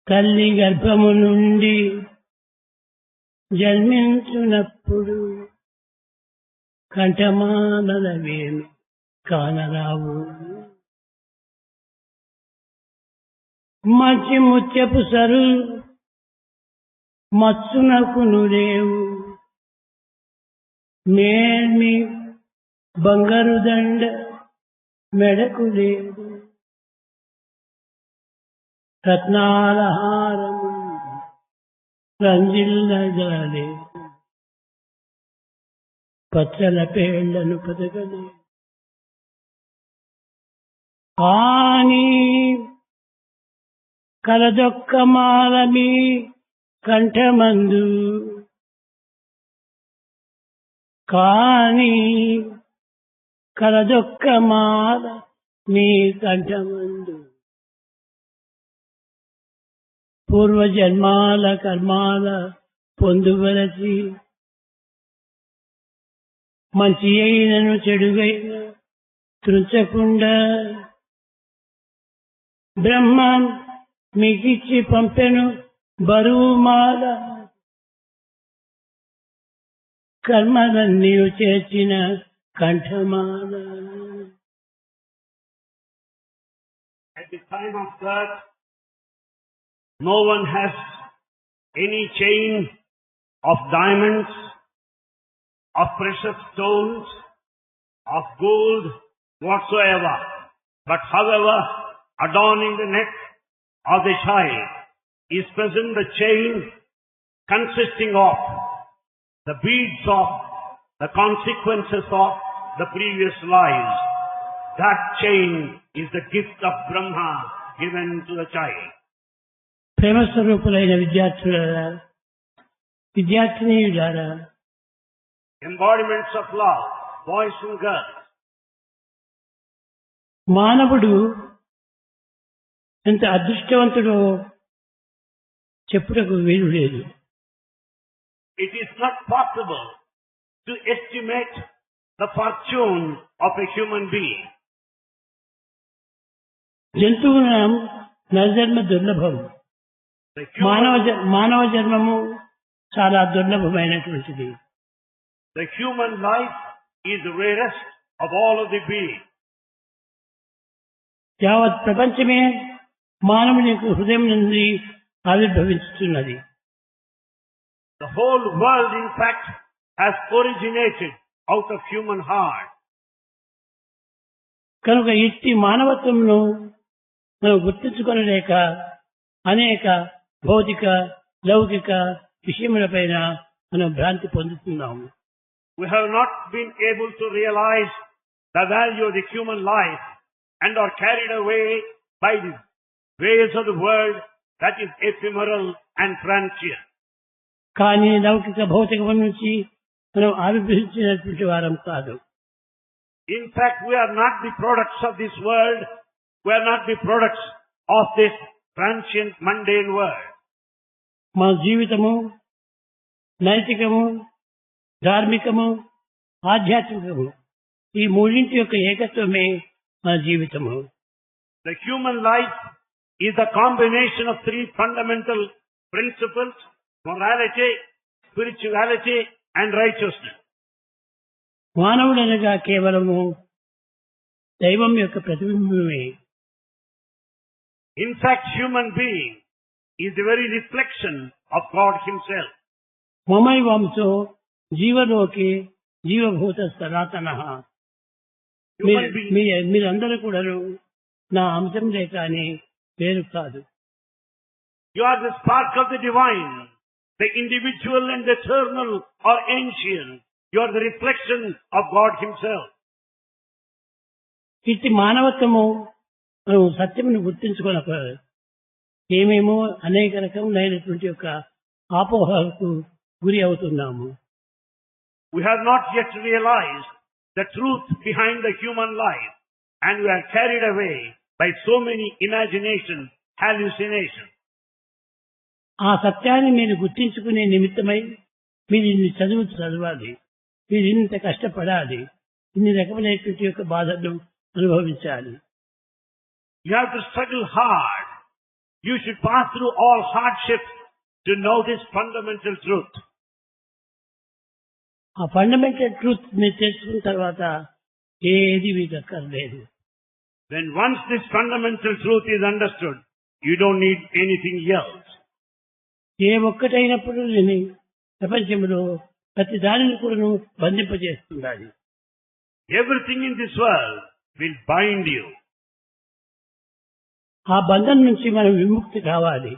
తల్లి గర్భము నుండి జన్మించునప్పుడు కంఠమానలవేమి కానరావు. మంచి ముత్యపు సరు మత్సునకును లేవు. మేల్మి బంగారు దండ మెడకు లేదు. రత్నాల హారము రంజిల్లగలే. పచ్చల పేళ్లను పదగలే. కానీ కలదొక్క మాల మీ కంఠమందు. కానీ కలదొక్క మాల మీ కంఠమందు. పూర్వజన్మాల కర్మాల పొందువలసి మంచి అయినను చెడుగైన త్రుంచకుండా బ్రహ్మ మీకిచ్చి పంపెను బరువు మాల. కర్మలన్నీ చేర్చిన కంఠమాల. At the time of birth, no one has any chain of diamonds, of precious stones, of gold whatsoever. But however, adorning the neck of the child is present the chain consisting of the beads of the consequences of the previous lives. That chain is the gift of Brahma given to the child. ప్రేమస్వరూపులైన విద్యార్థులారా, విద్యార్థినీయులారా, embodiments of love, boys and girls. మానవుడు ఎంత అదృష్టవంతుడో చెప్పుటకు వీలు లేదు. It is not possible to estimate the fortune of a human being. జంతువుల నరజన్మ దుర్లభం. మానవ జన్మము చాలా దుర్లభమైనటువంటిది. The human life is the rarest of all of the beings. యావత్ ప్రపంచమే మానవుని యొక్క హృదయం నుండి ఆవిర్భవిస్తున్నది. The whole world, in fact, has originated out of human heart. కనుక ఇట్టి మానవత్వమును మనం గుర్తించుకొనలేక అనేక భౌతిక లౌకిక విషయములపైన మనం భ్రాంతి పొందుతున్నాము. We have not been able to realize the value of the human life and are carried away by the ways of the world that is ephemeral and transient. కానీ లౌకిక భౌతికం నుంచి మనం ఆవిర్భవించినటువంటి వారం కాదు. In fact, we are not the products of this world. We are not the products of this transient, mundane world. మన జీవితము నైతికము, ధార్మికము, ఆధ్యాత్మికము ఈ మూడింటి యొక్క ఏకత్వమే మన జీవితము. The human life is a combination of three fundamental principles: morality, spirituality, and righteousness. మానవుడనగా కేవలము దైవం యొక్క ప్రతిబింబమే. In fact, human being is the very reflection of God Himself. మమైవంశో జీవలోకి జీవభూత సనాతనః. మీరందరూ కూడా నా అంశంలే కానీ వేరు కాదు. You are the spark of the divine, the individual and the eternal or ancient. You are the reflection of God Himself. ఇట్టి మానవత్వము మనం సత్యమును గుర్తించుకోనక ఏమేమో అనేక రకములైనటువంటి యొక్క ఆపోహలకు గురి అవుతున్నాము. We have not yet realized the truth behind the human life, and we are carried away by so many imagination, hallucinations. ఆ సత్యాన్ని మీరు గుర్తించుకునే నిమిత్తమై మీరు ఇన్ని చదవాలి, మీరు ఇంత కష్టపడాలి, ఇన్ని రకములైనటువంటి యొక్క బాధలు అనుభవించాలి. You have to struggle hard. You should pass through all hardships to know this fundamental truth. ఆ ఫండమెంటల్ ట్రూత్ మీరు తెలుసుకున్న తర్వాత ఏది మీకు అక్కర్లేదు. When once this fundamental truth is understood, you don't need anything else. ఏ ఒక్కటైనప్పుడు నేను ప్రపంచంలో ప్రతి దానిని కూడా బంధింపజేస్తుండాలి. Everything in this world will bind you. ఆ బంధం నుంచి మనం విముక్తి కావాలి.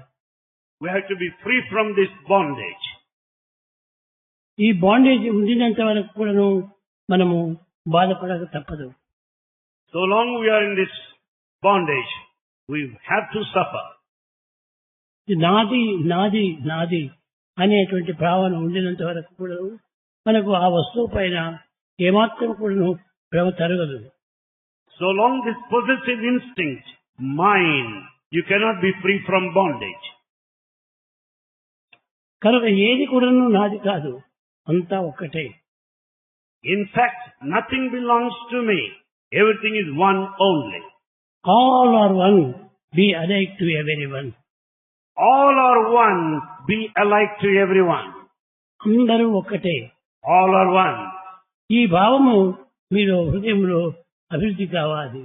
We have to be free from this bondage. ఈ బాండేజ్ ఉండినంత వరకు కూడాను మనము బాధపడక తప్పదు. So long we are in this bondage, we have to suffer. ఇది నాది నాది నాది అనేటువంటి భావన ఉండినంత వరకు కూడా మనకు ఆ వస్తువు పైన ఏమాత్రం కూడా భ్రమ తరగదు. So long this possessive instinct, mine, you cannot be free from bondage. కనుక ఏది కూడాను నాది కాదు, అంతా ఒక్కటే. In fact, nothing belongs to me. Everything is one only. All are one, be alike to everyone. All are one, be alike to everyone. అందరూ ఒక్కటే. All are one. ఈ భావము మీరు హృదయంలో అభివృద్ధి కావాలి.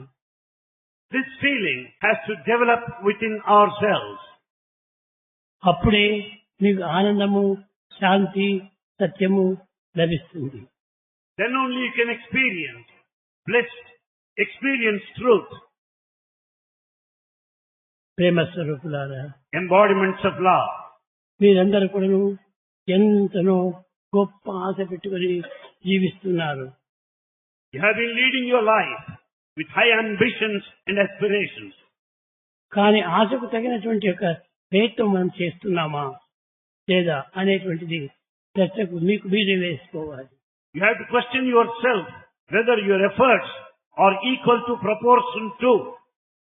This feeling has to develop within ourselves. అప్పుడే మీకు ఆనందము, శాంతి, సత్యము లభిస్తుంది. Then only you can experience bliss, experience truth, ప్రేమ స్వరూపులారా, embodiments of love. మీరందరూ కూడా ఎంతనో గొప్ప ఆశ పెట్టుకొని జీవిస్తున్నారు. You have been leading your life with high ambitions and aspirations. కానీ ఆశకు తగినటువంటి యొక్క ప్రయత్నం మనం చేస్తున్నామా లేదా అనేటువంటిది చర్చకు మీకు మీరే వేసుకోవాలి. You have to question yourself whether your efforts are equal to proportion to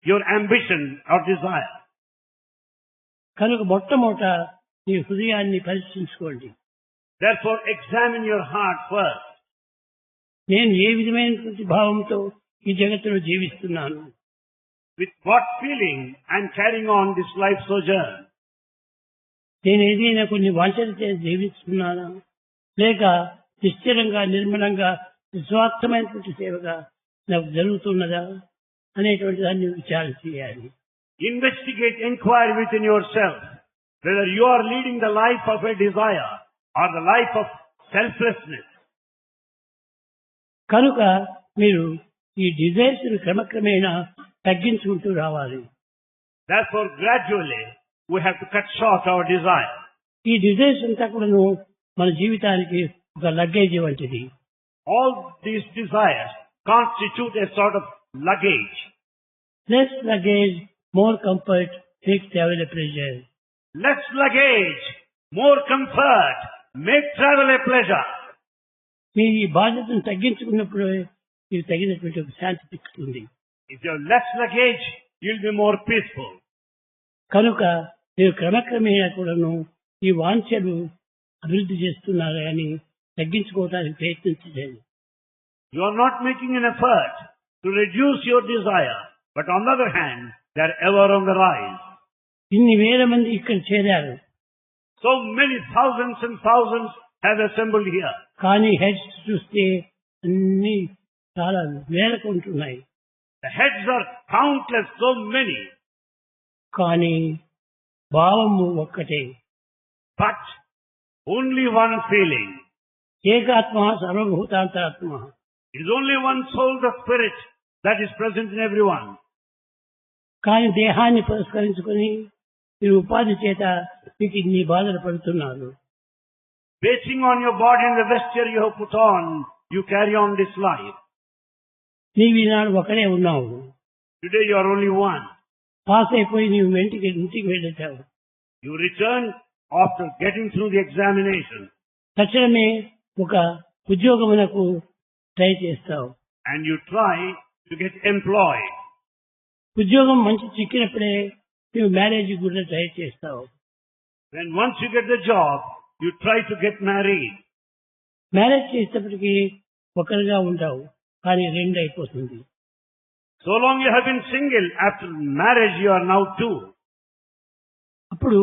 your ambition or desire. కనుక మొట్టమొదట మీ హృదయాన్ని పరీక్షించుకోండి. Therefore, examine your heart first. నేను ఏ విధమైనటువంటి భావంతో ఈ జగత్తులో జీవిస్తున్నాను? With what feeling I am carrying on this life sojourn? నేను ఏదైనా కొన్ని వాంఛలు చేసి జీవిస్తున్నానా లేక నిశ్చలంగా నిర్మలంగా నిస్వార్థమైనటువంటి సేవగా నాకు జరుగుతున్నదా అనేటువంటి దాన్ని విచారణ చేయాలి. Investigate, inquire within yourself whether you are leading the life of a desire or the life of selflessness. కనుక మీరు ఈ డిజైర్స్ క్రమక్రమేణా తగ్గించుకుంటూ రావాలి. Therefore, gradually, we have to cut short our desire. ఈ డిజైర్స్ అంతా కూడాను మన జీవితానికి ఒక లగేజ్ వంటిది. All these desires constitute a sort of luggage. Less luggage, more comfort, make travel a pleasure. Less luggage, more comfort, make travel a pleasure. మీ ఈ బాధ్యతను తగ్గించుకున్నప్పుడు మీకు తగినటువంటి ఒక శాంతి పిక్కుతుంది. If you have less luggage, you'll be more peaceful. కనుక మీరు క్రమక్రమేణా కూడాను ఈ వాంఛలు అభివృద్ధి చేస్తున్నారు కానీ తగ్గించుకోవడానికి ప్రయత్నించలేదు. You are not making an effort to reduce your desire, but on the other hand, they are ever on the rise. ఇన్ని వేల మంది ఇక్కడ చేరారు. So many thousands and thousands have assembled here. కానీ హెడ్స్ చూస్తే అన్ని చాలా వేలకు ఉంటున్నాయి. The heads are countless, so many. కానీ భావము ఒక్కటే. But only one feeling. ఏకాత్మ సర్వభూతాంతరాత్మ. It is only one soul, the spirit, that is present in everyone. కానీ దేహాన్ని పురస్కరించుకొని మీరు ఉపాధి చేత మీకు ఇన్ని బాధలు పడుతున్నారు. Basing on your body and the vesture you have put on, you carry on this life. నీవు ఈనాడు ఒకడే ఉన్నావు. Today you are only one. Pass అయిపోయి నీవు ఇంటికి వెళ్ళావు. You return after getting through the examination. తక్షణమే ఒక ఉద్యోగమునకు ట్రై చేస్తావు. And you try to get employed. ఉద్యోగం మంచి చిక్కినప్పుడే నువ్వు మ్యారేజ్ కూడా ట్రై చేస్తావు. Then once you get the job, you try to get married. Marriage చేసేటప్పటికి ఒకరిగా ఉంటావు, కానీ రెండు అయిపోతుంది. So long you have been single, after marriage you are now two. అప్పుడు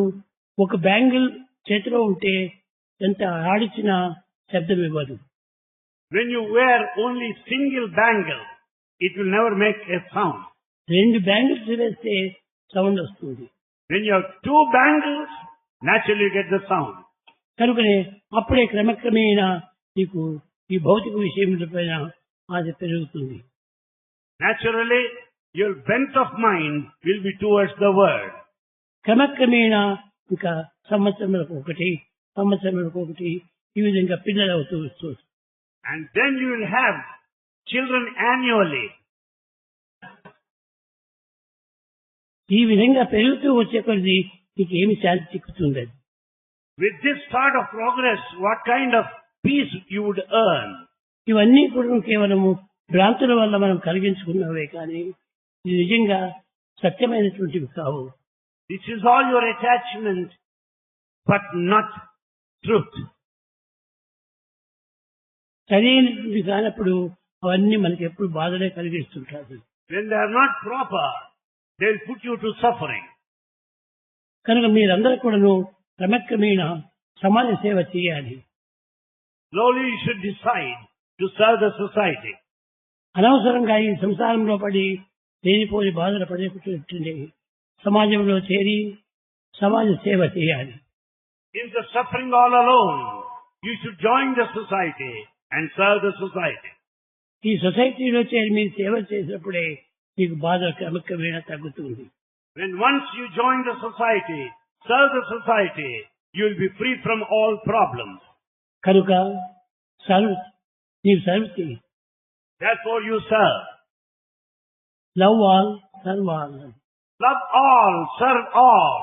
ఒక బ్యాంగిల్ చేతిలో ఉంటే ఎంత ఆడిచినా శబ్దం ఇవ్వదు. When you wear only single bangle, it will never make a sound. రెండు బ్యాంగిల్స్ వేస్తే సౌండ్ వస్తుంది. When you have two bangles, naturally you get the sound. కనుకనే అప్పుడే క్రమక్రమేణా నీకు ఈ భౌతిక విషయములపైన ఆశ పెరుగుతుంది. Naturally, your bent of mind will be towards the word. క్రమక్రమేణా ఇంకా సంవత్సరములకు ఒకటి ఈ విధంగా పిల్లలు అవుతూ వస్తూ And then you will have children annually. ఈ విధంగా పెరుగుతూ వచ్చే కొద్ది నీకు ఏమి శాంతి చిక్కుతుంది. With this start of progress, what kind of peace you would earn? ఇవన్నీ కూడా కేవలము భ్రాంతుల వల్ల మనం కలిగించుకున్నవే కానీ ఇది నిజంగా సత్యమైనటువంటివి కావు. This is all your attachment, but not truth. సరైనటువంటి కానప్పుడు అవన్నీ మనకి ఎప్పుడు బాధలే కలిగిస్తుంటారు. When they are not proper, they will put you to suffering. కనుక మీరందరూ కూడాను క్రమక్రమేణా సమాజ సేవ చేయాలి. Slowly you should decide to serve the society. అనవసరంగా ఈ సంసారంలో పడి లేనిపోని బాధలు పడేటట్టుండే సమాజంలో చేరి సమాజ సేవ చేయాలి. In the suffering all alone, you should join the society and serve the society. ఈ సొసైటీలో చేరి మీరు సేవ చేసినప్పుడే మీకు బాధ క్రమక్రమేణా తగ్గుతుంది. When once you join the society, serve the society, you will be free from all problems. కనుక నీవు సర్వ్ చేయి. Therefore you serve. Love all serve all. Love all, serve all.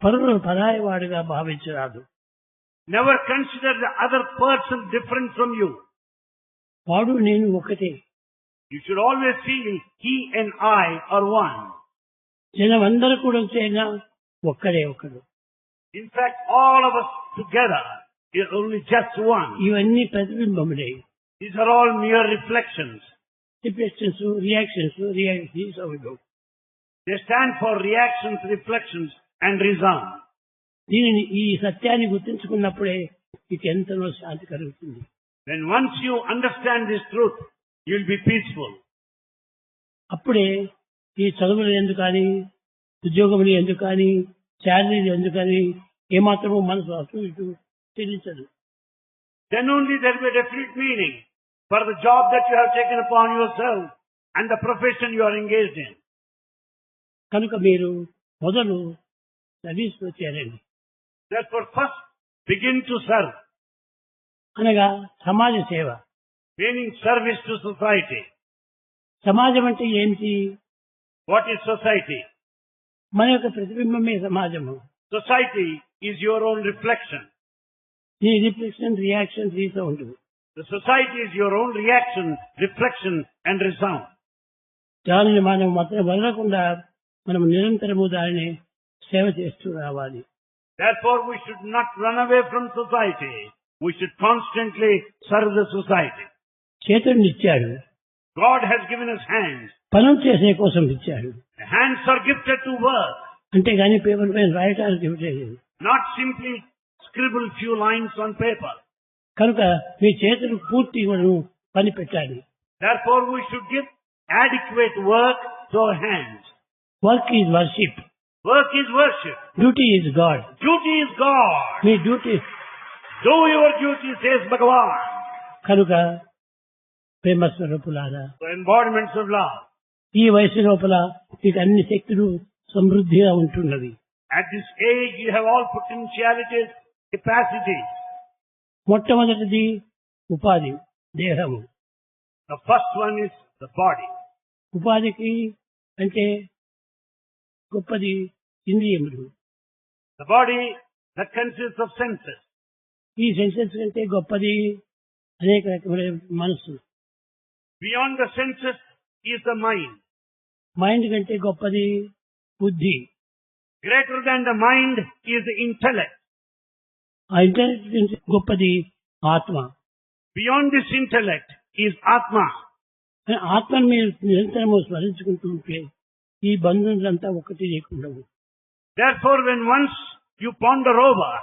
పరులను పరాయవాడిగా భావించరాదు. Never consider the other person different from you. వాడు నేను ఒకటే. You should always feel he and I are one. జనం అందరూ కూడా చేరినా ఒక్కడే ఒకడు. In fact, all of us together is only just one. ఇవన్నీ ప్రతిబింబములే. These are all mere reflections. Reflections reactions reactions. They stand for reactions, reflections and resound. దీనిని ఈ సత్యాన్ని గుర్తించుకున్నప్పుడే మీకు ఎంతనో శాంతి కలుగుతుంది. When once you understand this truth, you will be peaceful. అప్పుడే ఈ చదువులు ఎందుకని ఉద్యోగములు ఎందుకని శాలరీలు ఎందుకని ఏమాత్రమూ మనసు అటు ఇటు చెల్లించదు. Then only there will be a definite meaning for the job that you have taken upon yourself and the profession you are engaged in. కనుక మీరు మొదలు సర్వీస్లో చేరండి. Therefore first begin to serve. అనగా సమాజ సేవ. Meaning service to society. సమాజం అంటే ఏమిటి? What is society? మన యొక్క ప్రతిబింబమే సమాజము. Society is your own reflection. ఈ reflection reaction resound. The society is your own reaction, reflection and resound. దానిని మనం మాత్రం వదలకుండా మనం నిరంతరము దానిని సేవ చేస్తూ రావాలి. Therefore we should not run away from society. We should constantly serve the society. చేతుడిని ఇచ్చాడు. God has given us hands. పనులు చేసే కోసం ఇచ్చాడు. The hands are gifted to work. అంతేగాని పేపర్ పైన రాయటానికి ఇవ్వలేదు. Not simply scribble few lines on paper. కనుక మీ చేతులు పూర్తి పని పెట్టాలి. Therefore we should give adequate work to our hands. Work is worship. Work is worship. Duty is God. Duty is God. Me duty. Do your duty, says Bhagavan. కనుక ప్రేమ స్వరూపులారా, The embodiments of love. ఈ వయసు లోపల మీకు అన్ని శక్తులు సమృద్ధిగా ఉంటున్నవి. At this age you have all potentialities, capacities. మొట్టమొదటిది ఉపాధి, దేహము. The first one is the body. ఉపాధికి అంటే గొప్పది ఇంద్రియములు. The body that consists of senses. ఈ సెన్సెస్ కంటే గొప్పది అనేక రకమైన మనసు. Beyond the senses is the mind. Mind కంటే గొప్పది బుద్ధి. Greater than the mind is the intellect. ఆ ఇంటెలిజెన్స్ కంటే గొప్పది ఆత్మ. Beyond this intellect is Atma. ఆత్మను మీరు నిరంతరము స్మరించుకుంటూ ఉంటే ఈ బంధువులంతా ఒకటి లేకుండా Therefore, when once you ponder over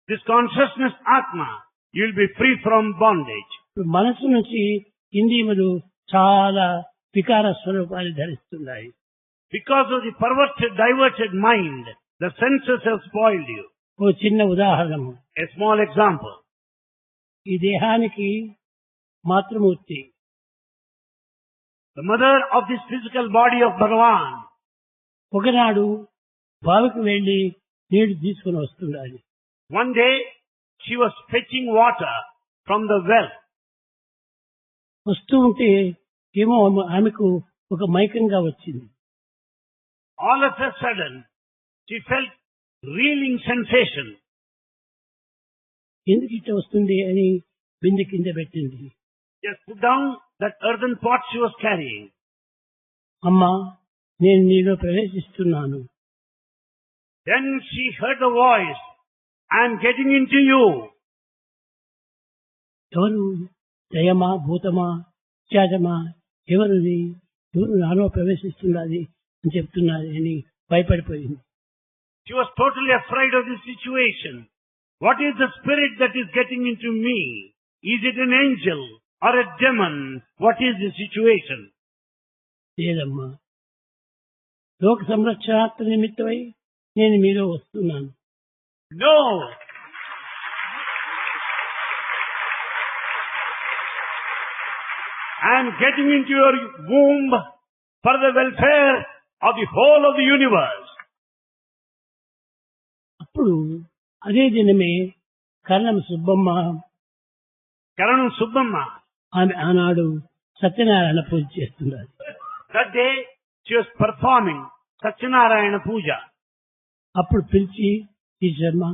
this consciousness Atma, you will be free from bondage. మనసు నుంచి ఇంద్రియములు చాలా వికార స్వరూపాన్ని ధరిస్తున్నాయి. Because of the perverted, diverted mind, the senses have spoiled you. ఓ చిన్న ఉదాహరణము. A small example. ఈ దేహానికి మాతృమూర్తి. The mother of this physical body of Bhagavan. ఒకనాడు బావికి వెళ్లి నీళ్లు తీసుకుని వస్తుండాలి. One day, she was fetching water from the well. వస్తూ ఉంటే ఏమో ఆమెకు ఒక మైకంగా వచ్చింది. All of a sudden, she felt reeling sensation. ఎందుకు ఇట్లా వస్తుంది అని బిందె కింద పెట్టింది. Just put down that earthen pot she was carrying. అమ్మా, నేను నీలో ప్రవేశిస్తున్నాను. Then she heard the voice, I am getting into you. ఎవరు? దయమా, భూతమా, త్యాజమా, ఎవరుది? ఎవరు నాలో ప్రవేశిస్తున్నది అని చెప్తున్నది అని భయపడిపోయింది. She was totally afraid of the situation. What is the spirit that is getting into me? Is it an angel or a demon? What is the situation? లేదమ్మా, లోక సంరక్షణార్థ నిమిత్తమై నేను మీలో వస్తున్నాను. No. I am getting into your womb for the welfare of the whole of the universe. అప్పుడు అదే దినమే కరణం Subbamma Karanam Subbamma. ఆమె ఆనాడు సత్యనారాయణ పూజ చేస్తున్నారు. That day she was performing Satyanarayana Puja. అప్పుడు పిలిచి ఈశ్వర్మ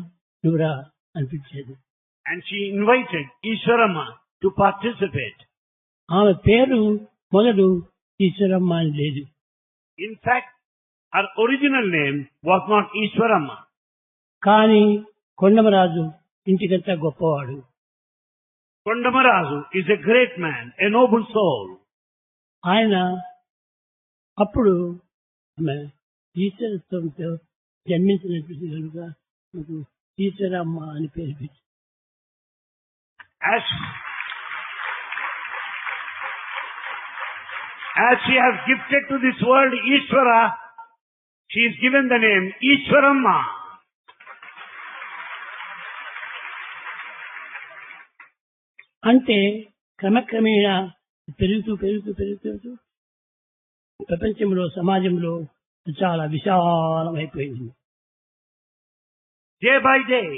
నువ్వురా అని పిలిచేది. And she invited Ishwarama to participate. ఆమె పేరు మొదలు ఈశ్వరమ్మ అని లేదు. In fact, her original name was not Ishwarama. కానీ కొండమరాజు ఇంటికంతా గొప్పవాడు. Kondamarazu is a great man, a noble soul. ఆయన అప్పుడు ఆమె ఈశ్వరత్వంతో జన్మించినటువంటి కనుక నాకు ఈశ్వరమ్మ అని పేరు పెట్టింది. As she has gifted to this world Ishvara, she is given the name Ishwaramma. అంటే క్రమక్రమేణా పెరుగుతూ పెరుగుతూ పెరుగుతూ ప్రపంచంలో సమాజంలో చాలా విశాలమైపోయింది. Day by day,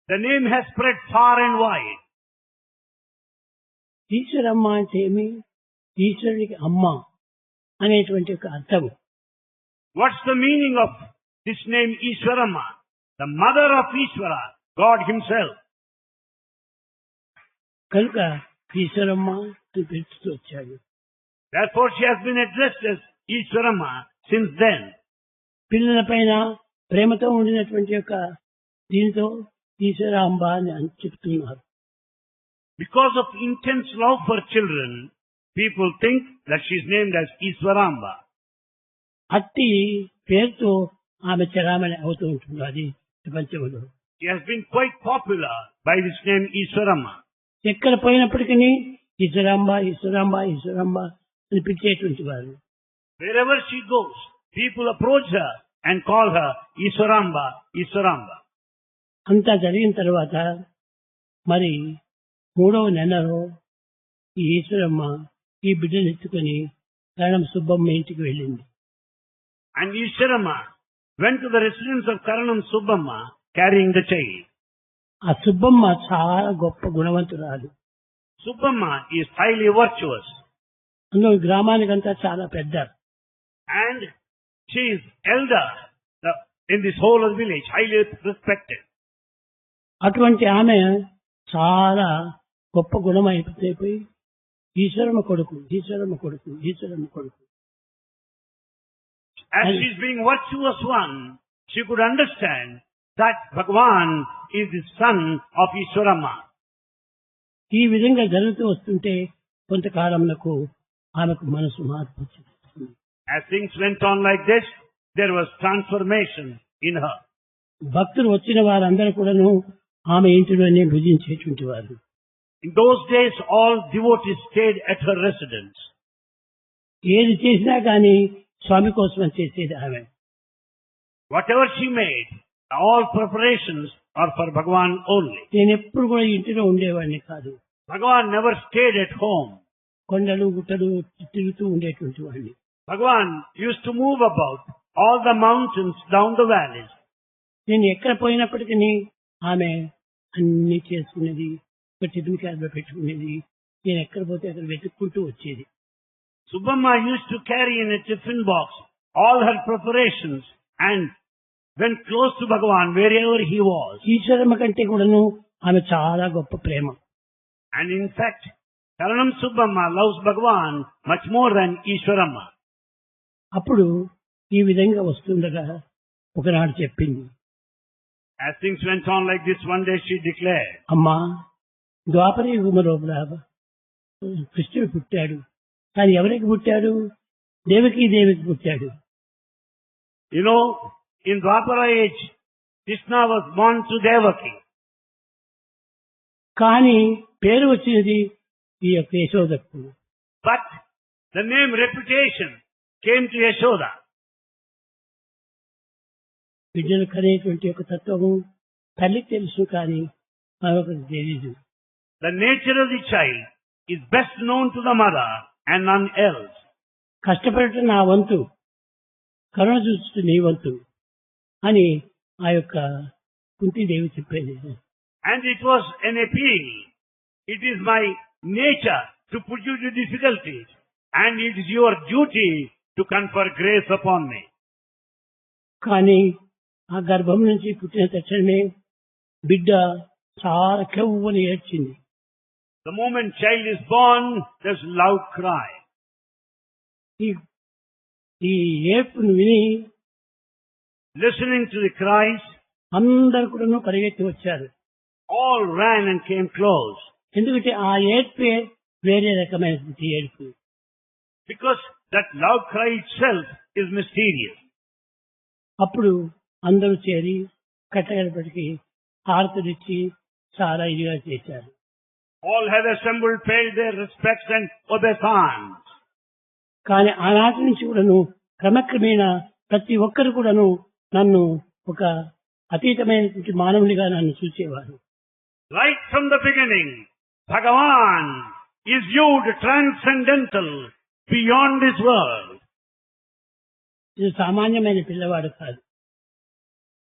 the name has spread far and wide. Eshwaramma అంటే ఏమి? ఈశ్వరుడికి అమ్మ అనేటువంటి ఒక అర్థం. What's the meaning of this name Ishwaramma? The mother of Ishvara, God himself. కనుక ఈశ్వరమ్మ అని పిలుస్తూ వచ్చాడు. Therefore she has been addressed as Ishwaramma since then. పిల్లల పైన ప్రేమతో ఉండినటువంటి యొక్క దీనితో ఈశ్వరాంబ అని చెప్తున్నారు. Because of intense love for children, people think that she is named as Ishwaramba. అట్టి పేరుతో ఆమె చరామణి అవుతూ ఉంటుంది అది ప్రపంచంలో. She has been quite popular by this name Ishwaramma. ఎక్కడ పోయినప్పటికీ ఈశ్వరాంబ ఈశ్వరాంబ ఈశ్వరాంబ అని పిలిచేటువంటి వారు. Wherever she goes, people approach her and call her Ishwaramba, Ishwaramba. అంతా జరిగిన తర్వాత మరి 3వ నెలలో ఈ ఈశ్వరమ్మ ఈ బిడ్డను ఎత్తుకొని కరణం సుబ్బమ్మ ఇంటికి వెళ్ళింది. And Ishwarama went to the residence of Karanam Subbamma carrying the child. ఆ సుబ్బమ్మ చాలా గొప్ప గుణవంతురాలు. Subbamma is highly virtuous. అందులో గ్రామానికంతా చాలా పెద్ద. And she is elder in this whole of the village, highly respected. అటువంటి ఆమె చాలా గొప్ప గుణం అయిపోయి ఈశ్వరమ్మ కొడుకు ఈశ్వరమ్మ కొడుకు ఈశ్వరమ్మ కొడుకు. As she is being virtuous one, she could understand that Bhagavan is the son of Ishwarama. ఈ విధంగా జరుగుతూ వస్తుంటే కొంతకాలంలో ఆమెకు మనసు మార్పు వచ్చింది. As things went on like this, there was transformation in her. భక్తులు వచ్చిన వారందరూ కూడాను ఆమె ఇంటిలోనే భుజించేటువంటి వారు. In those days, all devotees stayed at her residence. ఏది చేసినా కానీ స్వామి కోసం చేసేది ఆమె. Whatever she made, all preparations are for Bhagavan only. నేను ఎప్పుడు కూడా ఇంటిలో ఉండేవాడిని కాదు. Bhagavan never stayed at home. కొండలు గుట్టలు తిరుగుతూ ఉండేటువంటి వాడిని. Bhagavan used to move about all the mountains, down the valleys. నేను ఎక్కడ పోయినప్పటికీ ఆమె అన్ని చేసుకునేది, ఒక టిఫిన్ క్యాబ్లో పెట్టుకునేది. నేను ఎక్కడ పోతే అక్కడ వెతుక్కుంటూ వచ్చేది. Subbamma used to carry in a tiffin box all her preparations and went close to Bhagavan wherever he was. Eshwaramma కంటే కూడాను ఆమె చాలా గొప్ప ప్రేమ. And in fact, Karanam Subbamma loves Bhagavan much more than Ishwaramma. అప్పుడు ఈ విధంగా వస్తుండగా ఒకనాడు చెప్పింది, As things went on like this, one day she declared, అమ్మా, ద్వాపర యుగము లోపల కృష్ణుడు పుట్టాడు. కానీ ఎవరికి పుట్టాడు? దేవికి పుట్టాడు. you know, in Dwapara age, Krishna was born to Devaki. కానీ పేరు వచ్చినది ఈ యొక్క యశోదకు. But the name reputation came to Yashoda. బిడ్డలు కనేటువంటి యొక్క తత్వము తల్లికి తెలుసు, కానీ మరొకరికి తెలీదు. The nature of the child is best known to the mother and none else. కష్టపడటం నా వంతు, కరుణ చూస్తూ నీ వంతు అని ఆ యొక్క కుంతీదేవి చెప్పేది. And it was an appeal. It is my nature to put you to difficulties, and it is your duty to confer grace upon me. కానీ ఆ గర్భం నుంచి పుట్టిన తక్షణమే బిడ్డ చాలా కెవ్వని ఏడ్చింది. The moment child is born, there's loud cry. ఈ ఏడ్పును విని Listening to the cries, అందరు కూడా పరిగెత్తి వచ్చారు. all ran and came close. ఎందుకంటే ఆ ఏడ్పే వేరే రకమైనటువంటి ఏడుపు. Because that loud cry itself is mysterious. అప్పుడు అందరూ చేరి కట్టగడపటికి హారతులిచ్చి చాలా ఇదిగా చేశారు. All have assembled, paid their respects and obeisance. కానీ ఆనాటి నుంచి కూడాను క్రమక్రమేణా ప్రతి ఒక్కరు కూడాను నన్ను ఒక అతీతమైనటువంటి మానవునిగా నన్ను చూసేవారు. Right from the beginning, Bhagavan is viewed transcendental, beyond this world. ఇది సామాన్యమైన పిల్లవాడు కాదు.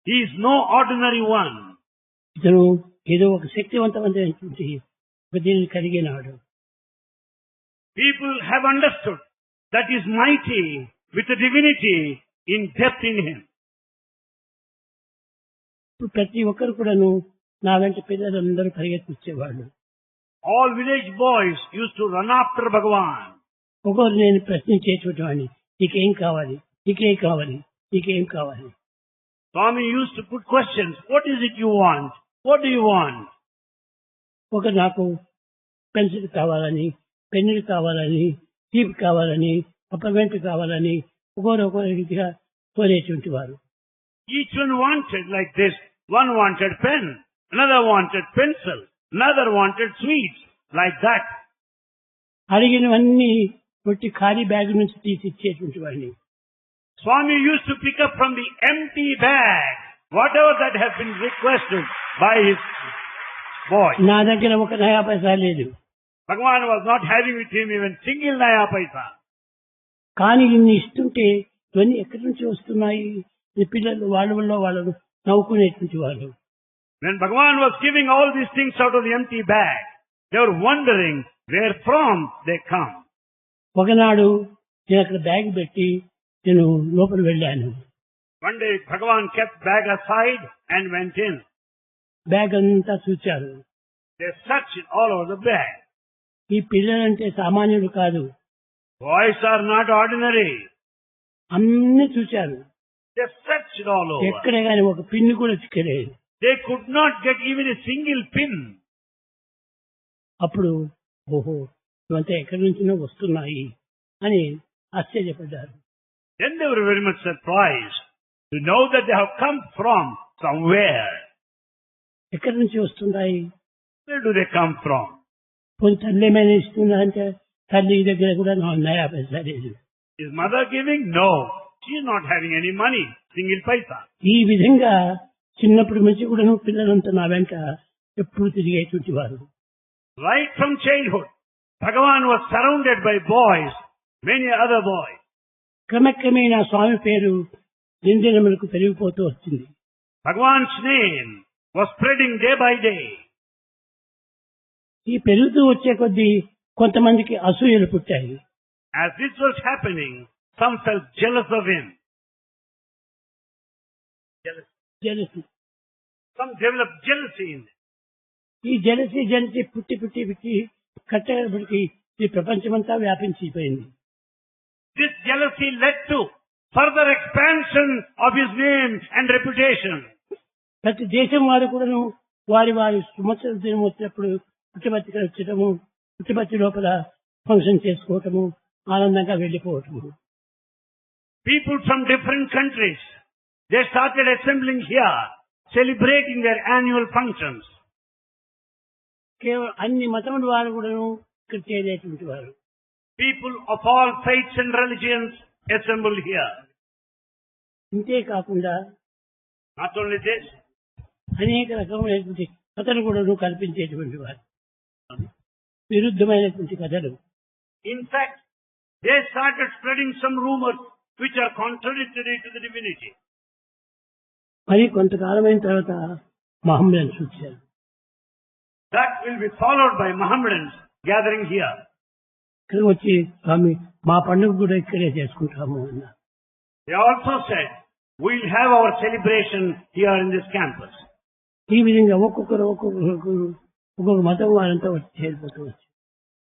He is no ordinary one. ఇతను ఏదో ఒక శక్తివంతమైనటువంటి ఒక దీనిని కలిగినాడు. People have understood that he is mighty with the divinity in depth in him. ఇప్పుడు ప్రతి ఒక్కరు కూడాను నా వెంట పిల్లలందరూ పరిగెత్తిచ్చేవాళ్ళు. All village boys used to run after Bhagavan. ఒకరు నేను ప్రశ్నించేటువంటి వాడిని, నీకేం కావాలి, నీకేం కావాలి, నీకేం కావాలి. Swami used to put questions. What is it you want? What do you want? ఒకరు నాకు పెన్సిల్ కావాలని, పెన్నులు కావాలని, టీప్ కావాలని, అపార్ట్మెంట్ కావాలని ఒకరు రీతిగా కోరేటువంటి వారు. Each one wanted like this. One wanted pen, another wanted pencil, another wanted sweets, like that. అడిగినవన్నీ కొట్టి ఖాళీ బ్యాగ్ నుంచి తీసి ఇచ్చేటువంటి వాడిని. Swami used to pick up from the empty bag whatever that has been requested by his boy. నా దగ్గర ఒక నయా పైసా లేదు. Bhagavan was not having with him even single naya paisa. కానీ ఇన్ని ఇస్తుంటే ఇవన్నీ ఎక్కడి నుంచి వస్తున్నాయి? ఈ పిల్లలు వాళ్ళు నవ్వుకునేటువంటి వాళ్ళు. When Bhagavan was giving all these things out of the empty bag, they were wondering where from they come. ఒకనాడు నేను అక్కడ బ్యాగ్ పెట్టి నేను లోపల వెళ్ళాను. One day Bhagavan kept bag aside and went in. Bag అంతా చూచారు. They searched all over the bag. ఈ పిల్లలంటే సామాన్యుడు కాదు. Boys are not ordinary. అన్ని చూచారు. They searched all over. ఎక్కడ కానీ ఒక పిన్ను కూడా చిక్కలేదు. They could not get even a single pin. అప్పుడు ఓహో ఇవంతా ఎక్కడి నుంచినో వస్తున్నాయి అని ఆశ్చర్యపడ్డారు. Then they were very much surprised to know that they have come from somewhere. ఎక్కడి నుంచి వస్తున్నాయి? Where do they come from? కొంత తల్లి ఏమైనా ఇస్తుందా అంటే తల్లి దగ్గర కూడా నయా పైసా లేదు. Is mother giving? No. She is not having any money. Single paisa. ఈ విధంగా చిన్నప్పటి నుంచి కూడా పిల్లలంతా నా వెంట ఎప్పుడు తిరిగేటువంటి వారు. Right from childhood, Bhagavan was surrounded by boys, many other boys. క్రమక్రమేణా స్వామి పేరు దినదినములకు పెరిగిపోతూ వచ్చింది. Bhagavan's name was spreading day by day. ఈ పెరుగుతూ వచ్చే కొద్దీ కొంతమందికి అసూయలు పుట్టాయి. As this was happening, some felt jealous of him. Jealousy. Some developed jealousy in him. ఈ జెలసీ పుట్టి కట్టబడికి ఈ ప్రపంచమంతా వ్యాపించిపోయింది. This jealousy led to further expansion of his name and reputation. ప్రతి దేశం వారు కూడాను వారి సంవత్సర దినం వచ్చినప్పుడు పుట్టపత్రిక వచ్చటము, పుట్టపత్రి లోపల ఫంక్షన్ చేసుకోవటము, ఆనందంగా వెళ్లిపోవటము. People from different countries, they started assembling here, celebrating their annual functions. కేవలం అన్ని మతముల వారు కూడాను ఇక్కడ చేరేటువంటి వారు. People of all faiths and religions assembled here. ఇంతే కాకుండా Not only this, అనేక రకమైనటువంటి కథలు కూడాను కల్పించేటువంటి వారు, విరుద్ధమైనటువంటి కథలు. in fact, they started spreading some rumors which are contradictory to the divinity. మరి కొంతకాలమైన తర్వాత మహమ్మదన్స్ వచ్చారు. That will be followed by Mohammedans gathering here. ఇక్కడ వచ్చి స్వామి మా పండుగ కూడా ఇక్కడే చేసుకుంటాము అన్నారు. They also said, we'll have our celebration here in this campus. ఈ విధంగా ఒక్కొక్క మతం వారంతా వచ్చి చేరిపోతూ వచ్చారు.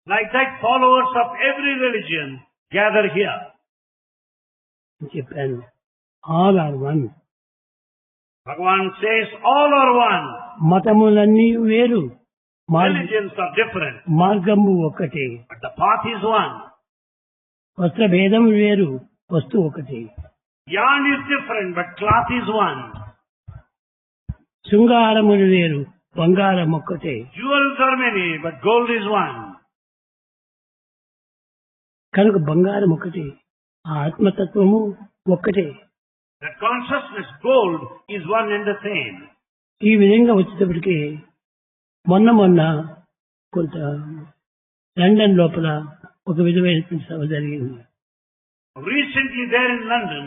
Like that, followers of every religion gather here. చెప్పాను, all are one. Bhagavan says, all are one. మతములన్నీ వేరు, Religions are different, మార్గము ఒక్కటే. but the path is one. వస్త్ర భేదం వేరు, వస్తువు ఒకటి. Yarn is different, but cloth is one. శృంగారములు వేరు, బంగారం ఒక్కటే. Jewels are many, but gold is one. కనుక బంగారం ఒకటి, ఆ ఆత్మతత్వము ఒక్కటే. That consciousness, gold, is one and the same. ఈ విధంగా వచ్చేటప్పటికి మొన్న కొంత లండన్ లోపల ఒక విధమైనటువంటి సభ జరిగింది. Recently there in London,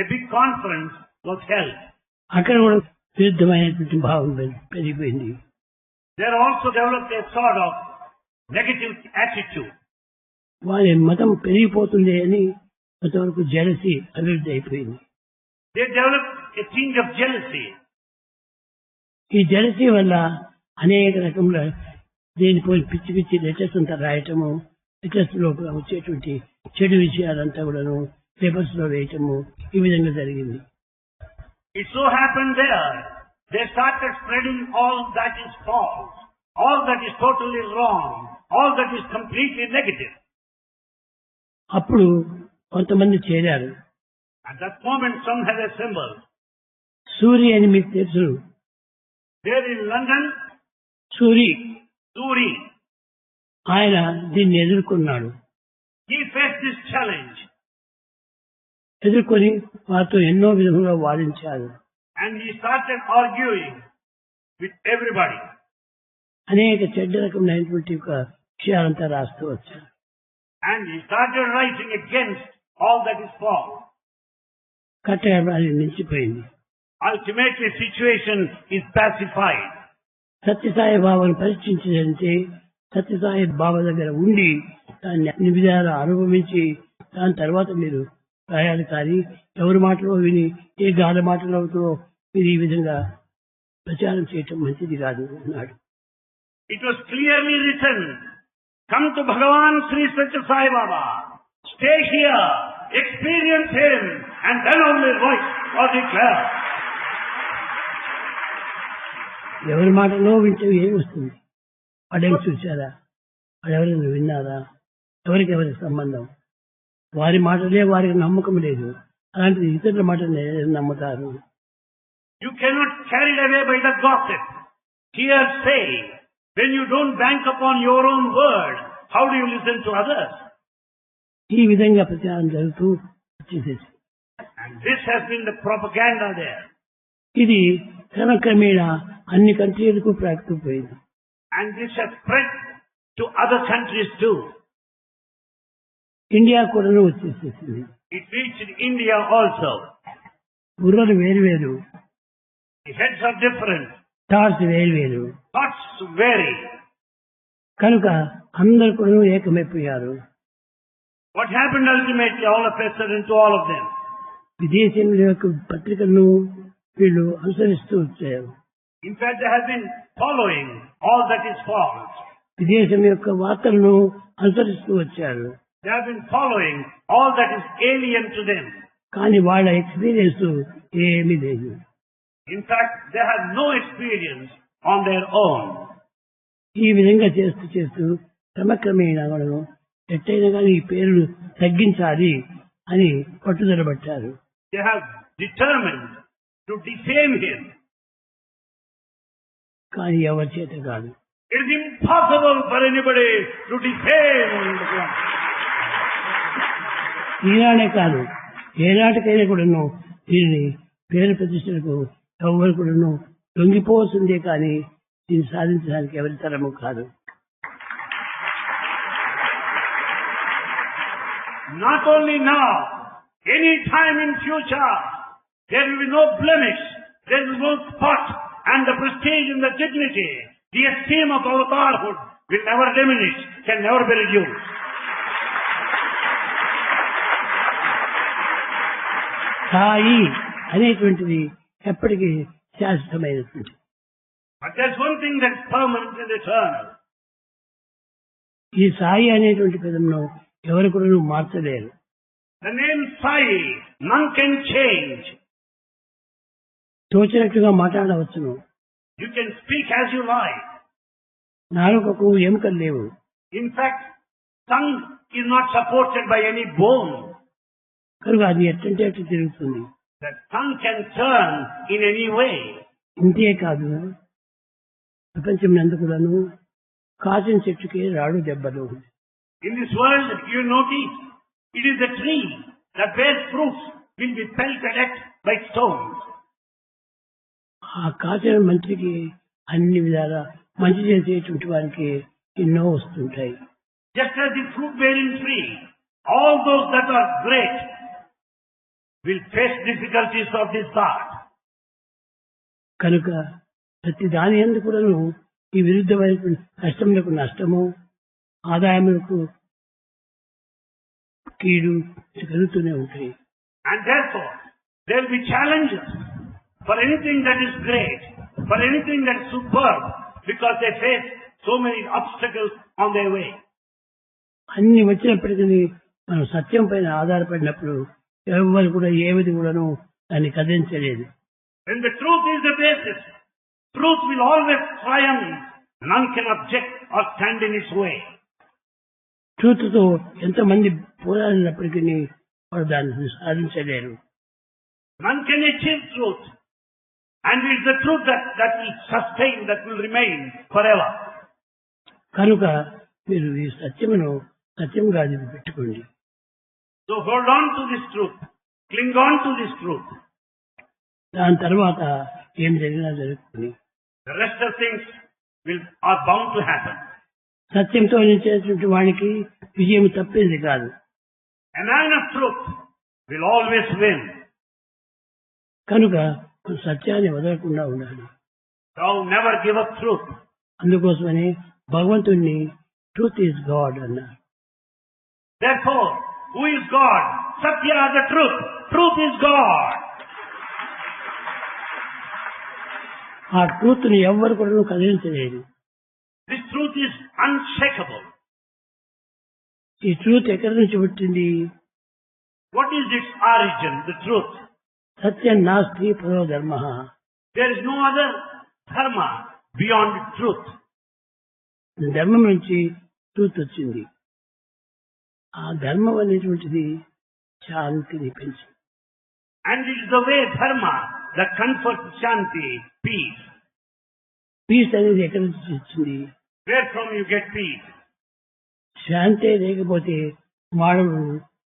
a big conference was held. అక్కడ కూడా విరుద్ధమైనటువంటి భావం పెరిగిపోయింది. There also developed a sort of negative attitude. వారి మతం పెరిగిపోతుంది అని కొంతవరకు జెలసీ అభివృద్ధి అయిపోయింది. They developed a tinge of jealousy. ఈ జెలసీ వల్ల అనేక రకముల దేనిపోయి పిచ్చి లెటర్స్ అంతా రాయటము, లెటర్స్ లోపల వచ్చేటువంటి చెడు విషయాలంతా కూడాను పేపర్స్ లో వేయటము, ఈ విధంగా జరిగింది. It so happened there, they started spreading all that is false, all that is totally wrong, all that is completely negative. అప్పుడు కొంతమంది చేరారు. At that moment, some had assembled. Suri అని మీకు తెలుసు. There in London, Suri Suri, ఆయన దీన్ని ఎదుర్కొన్నాడు. he faced this challenge ఎదుర్కొని వారితో ఎన్నో విధముగా వాదించారు. and he started arguing with everybody. అనేక చెడ్డ రకమైనటువంటి విషయాలంతా రాస్తూ వచ్చారు. And he started writing against all that is false. కట్టగా అది నిలిచిపోయింది. Ultimately, situation is pacified. Sathya Sai బాబాను పరీక్షించాలంటే సత్యసాయి బాబా దగ్గర ఉండి దాన్ని అన్ని విధాలు అనుభవించి దాని తర్వాత మీరు రాయాలి. కానీ ఎవరి మాటలో విని ఏ గాలి మాటలతో మీరు ఈ విధంగా ప్రచారం చేయటం మంచిది కాదు అన్నాడు. It was clearly written, come to Bhagavan Sri Satya Sai Baba, stay here, experience him, and then only voice or declare. ఎవరి మాటలో వింటే ఏమి వస్తుంది? వాడేమి చూశారా? వాడెవరైనా విన్నారా? ఎవరికి సంబంధం? వారి మాటలే వారికి నమ్మకం లేదు. అలాంటిది ఇతరుల మాటలు నమ్ముతారు. You cannot carried away by the gossip, hearsay. When you don't bank upon your own word, how do you listen to others? ఈ విధంగా ప్రచారం జరుగుతూ వచ్చేసేసి And this has been the propaganda there. ఇది క్రమక్రమేణా అన్ని కంట్రీలకు ప్రాప్తిపోయింది. And this has spread to other countries too. India కూడాను వచ్చేసేసింది. It reached India also. బుర్రలు వేరు వేరు, The heads are different, thoughts వేరు వేరు, thoughts vary. కనుక అందరు కూడా ఏకమైపోయారు. What happened ultimately, all of a sudden, to all of them? విదేశీయుల యొక్క పత్రికలను వీళ్ళు అనుసరిస్తూ వచ్చారు. In fact, they have been following all that is false. విదేశం యొక్క వార్తలను అనుసరిస్తూ వచ్చారు. They have been following all that is alien to them. కానీ వాళ్ళ ఎక్స్పీరియన్స్ ఏమీ లేదు. In fact, they have no experience on their own. ఈ విధంగా చేస్తూ చేస్తూ క్రమక్రమేణా వాళ్ళు ఎట్టయినా కానీ ఈ పేరును తగ్గించాలి అని పట్టుదల పట్టారు. They have determined to defame him. కానీ ఎవరి చేత కాదు. It is impossible for anybody to defame the one. ఈనాడే కాదు, ఏనాటికైనా కూడాను దీనిని పేరు ప్రతిష్టలకు ఎవరు కూడాను లొంగిపోవలసిందే కానీ దీన్ని సాధించడానికి ఎవరి తరము కాదు. Not only now, any time in future, there will be no blemish, there will be no spot, and the prestige and the dignity, the esteem of avatarhood will never diminish, can never be reduced. Sai అనేటువంటిది ఎప్పటికీ శాశ్వతమైనటువంటి. But there's one thing that's permanent and eternal. ఈ సాయి అనేటువంటి పదంలో ఎవరు కూడా మార్చలేరు. The name Sai, none can change. తోచినట్టుగా మాట్లాడవచ్చును. You can speak as you like. నాలుకకు ఎముకలు లేవు. In fact, tongue is not supported by any bone. కనుక అది ఎట్టంటే అట్టు తిరుగుతుంది. The tongue can turn in any way. ఇంతే కాదు, ప్రపంచం నందు కూడాను కాసిన చెట్టుకి రాడు దెబ్బలు. In this world, you notice, it is a tree that bears fruits will be pelted at by stones. ఆ కాసిన మంచికి అన్ని విధాలా మంచి చేసేటువంటి వారికి ఎన్నో వస్తుంటాయి. Just as the fruit bearing tree, all those that are great will face difficulties of this sort. కనుక ప్రతి దాని యందు కూడాను ఈ విరుద్ధమైన కష్టములకు నష్టము, ఆదాయములకు కీడు కలుగుతూనే ఉంటాయి. And therefore, there will be challenges for anything that is great, for anything that is superb, because they face so many obstacles on their way. అన్ని వచ్చినప్పటికీ మనం సత్యం పైన ఆధారపడినప్పుడు ఎవరు కూడా ఏమిది కూడాను దాన్ని కదిలించలేదు. When the truth is the basis, truth will always triumph. None can object or stand in its way. Truth తో ఎంతమంది పోరాడినప్పటికీ వారు దాన్ని సాధించలేరు. None can achieve truth. And it's the truth that will sustain, that will remain forever. కనుక మీరు ఈ సత్యమును సత్యంగా పెట్టుకోండి. So hold on to this truth. Cling on to this truth. దాని తర్వాత ఏం జరిగినా జరుగుతుంది. The rest of things are bound to happen. సత్యంతో నిలిచేటువంటి వానికి విజయం తప్పేది కాదు. A man of truth will always win. కనుక సత్యాన్ని వదలకుండా ఉండాలి. Thou never give up truth. అందుకోసమని భగవంతుణ్ణి ట్రూత్ ఈజ్ గాడ్ అన్నారు. Therefore, who is God? Satya, the truth. Truth is God. ఆ ట్రూత్ ని ఎవ్వరు కూడా కదిలించలేదు. This truth is unshakable. ఈ ట్రూత్ ఎక్కడి నుంచి పుట్టింది? What is its origin? The truth. సత్యం నాస్తి పరో ధర్మ. There is no other dharma beyond truth. ధర్మం నుంచి ట్రూత్ వచ్చింది. ఆ ధర్మం అనేటువంటిది శాంతిని పెంచు. And it is the way dharma that confers shanti, peace. Peace అనేది ఎక్కడి నుంచి వచ్చింది? Where from you get peace? శాంతి లేకపోతే మానవుడు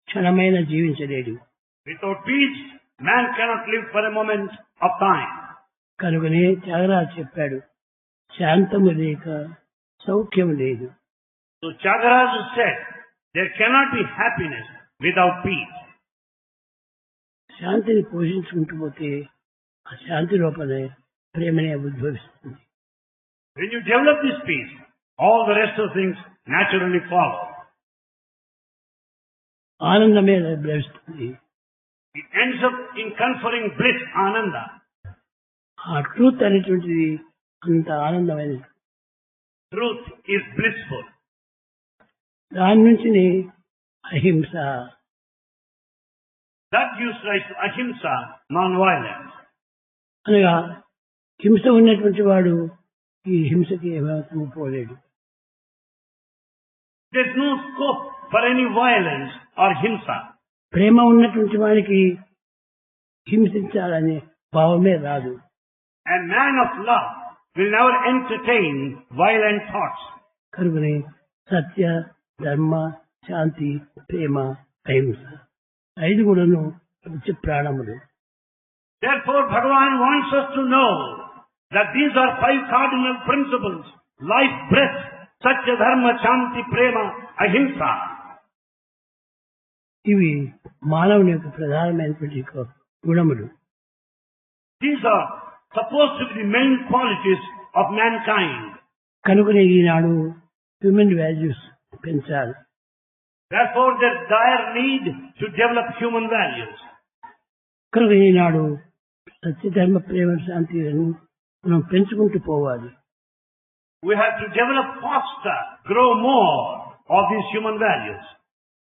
క్షణమైన జీవించలేడు. Without peace, man cannot live for a moment of time. కనుకనే త్యాగరాజు చెప్పాడు, శాంతము లేక సౌఖ్యము లేదు. So Tyagaraja said, there cannot be happiness without peace. శాంతిని పోషించుకుంటూ పోతే ఆ శాంతి లోపలే ప్రేమనే ఉద్భవిస్తుంది. When you develop this peace, all the rest of things naturally follow. ఆనందమే లభిస్తుంది. It ends up in conferring bliss, ananda. ఆ ట్రూత్ అనేటువంటిది అంత ఆనందమైనది. Truth is blissful. దాని నుంచి అహింస, That gives rise to ahimsa, non-violence. అనగా హింస ఉన్నటువంటి వాడు ఈ హింసకి ఏమాత్రం పోలేడు. There is no scope for any violence or himsa. ప్రేమ ఉన్నటువంటి వాడికి హింసించాలనే భావమే రాదు. A man of love will never entertain violent thoughts. కనుకనే సత్య, ధర్మ, శాంతి, ప్రేమ, అహింస ఐదు కూడాను పంచ ప్రాణములు. Therefore, Bhagavan wants us to know that these are 5 cardinal principles, life breath, satya, dharma, shanti, prema, ahimsa. ఇవి మానవుని యొక్క ప్రధానమైనటువంటి గుణములు. These are supposed to be the main qualities of mankind. కనుకనే ఈనాడు హ్యూమన్ వాల్యూస్ పెంచాలి. Therefore, there's dire need to develop human values. కనుక ఈనాడు సత్యధర్మ ప్రేమ శాంతిలను మనం పెంచుకుంటూ పోవాలి. We have to develop faster, grow more of these human values.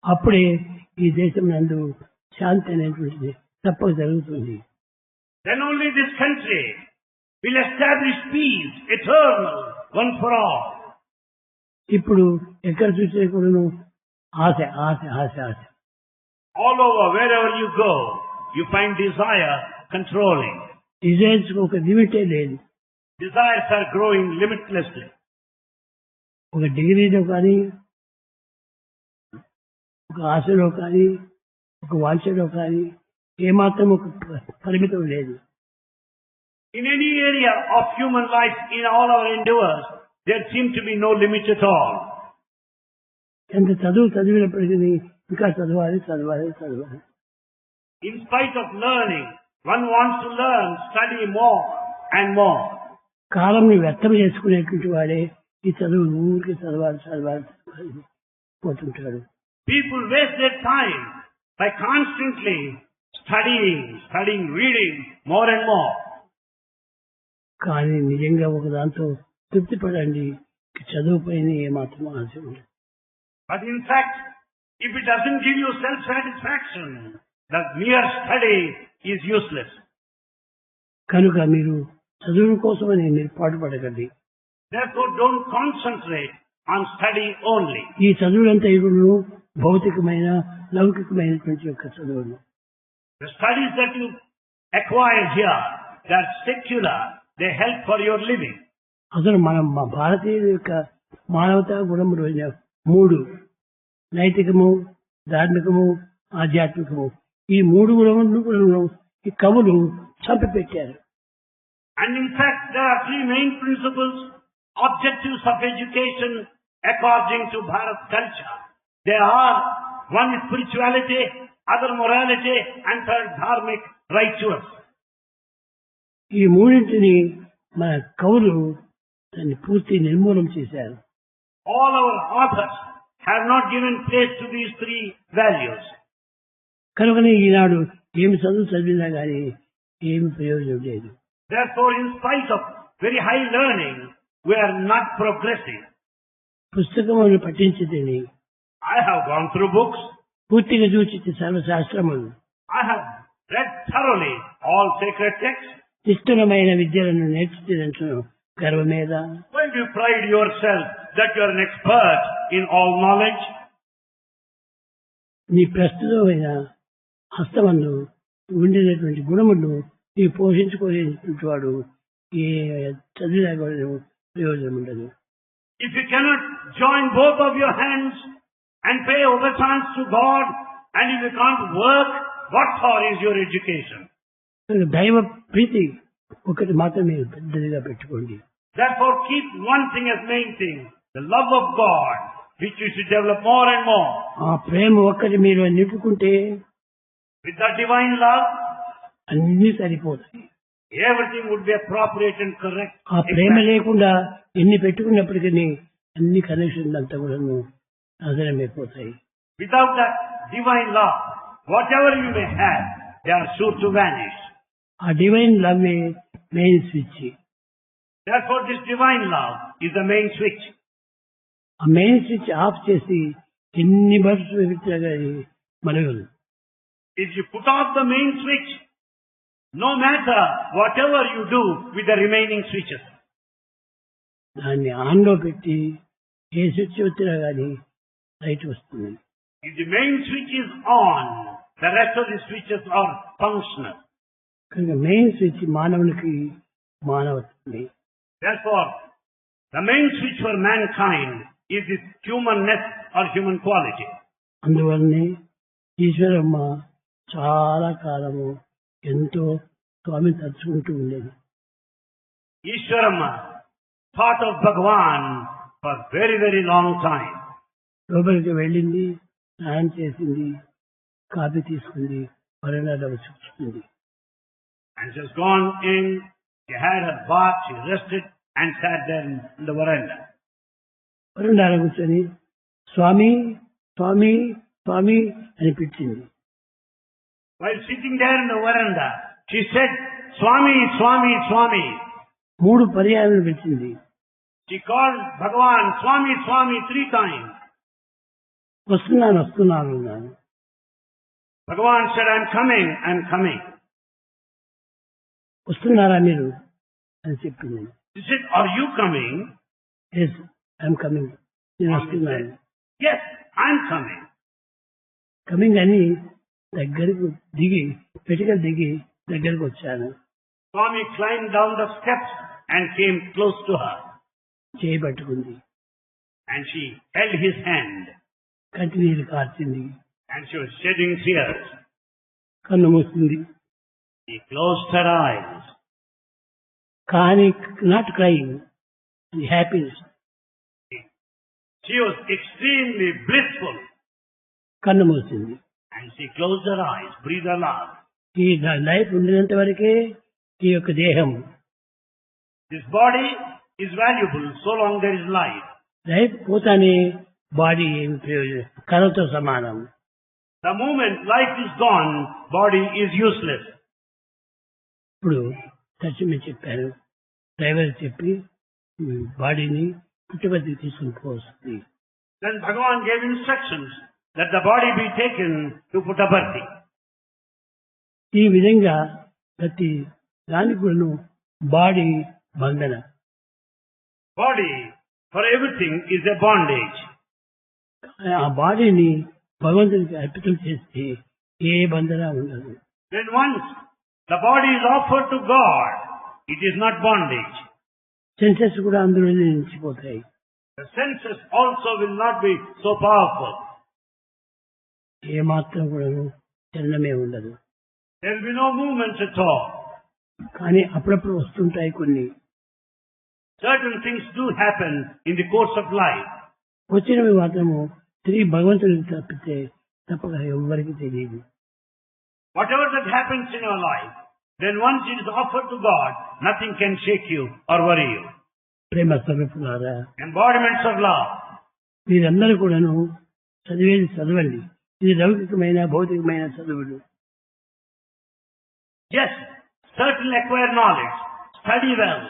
అప్పుడే ఈ దేశం నందు శాంతి అనేటువంటిది తప్పక జరుగుతుంది. Then only this country will establish peace, eternal, one for all. ఇప్పుడు ఎక్కడ చూసే కూడాను ఆశ ఆశ ఆశ ఆశ. All over, wherever you go, you find desire controlling. Desires ఒక లిమిటే లేదు. Desires are growing limitlessly. ఒక డిగ్రీలో కానీ, ఒక ఆశలో కానీ, ఒక వాంఛలో కానీ ఏమాత్రం ఒక పరిమితం లేదు. In any area of human life, in all our endeavors, there seems to be no limit at all. ఎంత చదివినప్పటికీ ఇంకా చదవాలి చదవాలి చదవాలి. In spite of learning, one wants to learn, study more and more. కాలంని వ్యర్థం చేసుకునేటువంటి వాడే ఈ చదువు ఊరికి చదవాలి చదవాలి చదవాలి పోతుంటాడు. People waste their time by constantly studying, reading more and more. కానీ నిజంగా ఒక దాంతో తృప్తి పడండి, చదువు పైన ఏమాత్రం ఆశ ఉండదు. But in fact, if it doesn't give you self-satisfaction, the mere study is useless. కనుక మీరు చదువు కోసమని మీరు పాటుపడకండి. Therefore, don't concentrate on study only. ఈ చదువులంతా ఇప్పుడు భౌతికమైన లౌకికమైనటువంటి యొక్క చదువులు. The studies that you acquire here, they are secular. They help for your living. అసలు మనం మా భారతీయుల యొక్క మానవతా గుణములు 3: నైతికము, ధార్మికము, ఆధ్యాత్మికము. ఈ 3 గుణములను ఈ కవులు చంపిపెట్టారు. And in fact, there are 3 main principles, objectives of education according to Bharat culture. They are: one is spirituality, other morality, and third dharmic righteousness. ఈ మూడింటిని మన కవులు దాన్ని పూర్తి నిర్మూలన చేశారు. All our authors have not given place to these 3 values. కనుకనే ఈనాడు ఏమి చదివినా కానీ ఏమి ప్రయోజనం లేదు. Therefore, in spite of very high learning, we are not progressing. పుస్తకములను పఠించితేనే, I have gone through books. పూర్తిగా చూచి సర్వశాస్త్రములు, I have read thoroughly all sacred texts. నిష్ఠురమైన విద్యలను నేర్చుకునే గర్వమేద. Why do you pride yourself that you are an expert in all knowledge? నీ ప్రస్తుతమైన హస్తమందు ఉండినటువంటి గుణములు నీ పోషించుకోలేనటువంటి వాడు ఏ చదివినా కూడా ప్రయోజనం ఉండదు. If you cannot join both of your hands and pay obeisance to God, and if you can't work, what for is your education? దైవ ప్రీతి ఒకటి మాత్రమే పెద్దదిగా పెట్టుకోండి. Therefore, keep one thing as main thing, the love of God, which you should develop more and more. ఆ ప్రేమ ఒక్కటి మీరు నింపుకుంటే With that divine love, అన్ని సరిపోతాయి. everything would be appropriate and correct. ఆ ప్రేమ లేకుండా ఎన్ని పెట్టుకున్నప్పటికీ అన్ని కనెక్షన్లు అంతా కూడా నాశనమైపోతాయి. Without that divine love, whatever you may have, they are sure to vanish. ఆ divine love main switch. Therefore, this divine love is the main switch. ఆ main switch off చేసి ఎన్ని బల్బ్స్ పెట్టినా కానీ మనగదు. If you put off the main switch, no matter whatever you do with the remaining switches, దాన్ని ఆన్లో పెట్టి ఏ switch వచ్చినా కానీ లైట్ వస్తుంది. if the main switch is on, the rest of the switches are functional. కనుక main switch మానవునికి మానవత్వమే. Therefore, the main switch for mankind is this humanness or human quality. అందువల్లనే ఈశ్వరమ్మ చాలా కాలము ఎంతో స్వామిని తలుచుకుంటూ ఉండేది. Ishwaramma thought of Bhagavan for very, very long time. లోపలికి వెళ్ళింది, స్నానం చేసింది, కాఫీ తీసుకుంది, వరండాలో కూర్చుంది. And she has gone in, she had her bath, she rested and sat there in the veranda. వరండాలో కూర్చొని స్వామి స్వామి స్వామి అని పిలిచింది. While sitting there in the veranda, she said, Swami, Swami, Swami. 3 పర్యాయాలు పిలిచింది. She called Bhagavan, Swami, Swami 3 times. వస్తున్నాను వస్తున్నాను అన్నాను. Bhagavan said, I'm coming. వస్తున్నారా మీరు అని చెప్పింది. She said, are you coming? Yes I'm coming, నేను వస్తున్నాను. Yes, I'm coming. కమింగ్ అని దగ్గరకు దిగి పెటికలు దిగి దగ్గరకు వచ్చాను. Swami climbed down the steps and came close to her. చేయి పట్టుకుంది. And she held his hand. కంటి నీరు కార్చింది. And she was shedding tears. కన్ను మూసింది. She closed her eyes. కానీ not crying, happiness. She was extremely blissful. కన్ను మూసింది. And she closed her eyes, breathed aloud. ఈ life ఉండినంత వరకే ఈ యొక్క దేహం. This body is valuable so long there is life. Life పోతానే body ఏమి ప్రయోజనం, కర్రతో సమానం. The moment life is gone, body is useless. ఇప్పుడు సత్యమే చెప్పారు. డ్రైవర్ చెప్పి బాడీని పుట్టుబడికి తీసుకుని పోతుంది. Then Bhagavan gave instructions that the body be taken to Puttaparthi. ఈ విధంగా ప్రతి దానికి కూడాను బాడీ బంధన. Body for everything is a bondage. ఆ బాడీని భగవంతునికి అర్పితం చేస్తే ఏ బంధన ఉండదు. When once the body is offered to God, it is not bondage. Senses కూడా అందులో నిలిచిపోతాయి. The senses also will not be so powerful. ఏ మాత్రం కూడాను చలనమే ఉండదు. There will be no movement at all. కానీ అప్పుడప్పుడు వస్తుంటాయి కొన్ని. Certain things do happen in the course of life. వచ్చినవి మాత్రము తిరిగి భగవంతుడికి తప్పితే తప్పక ఎవరికి తెలియదు. Whatever that happens in your life, then once it is offered to God, nothing can shake you or worry you. ప్రేమ స్వరూపులారా, Embodiments of love. మీరందరూ కూడాను చదివేది చదవండి. ఇది లౌకికమైన భౌతికమైన చదువులు. Yes, certainly acquire knowledge, study well,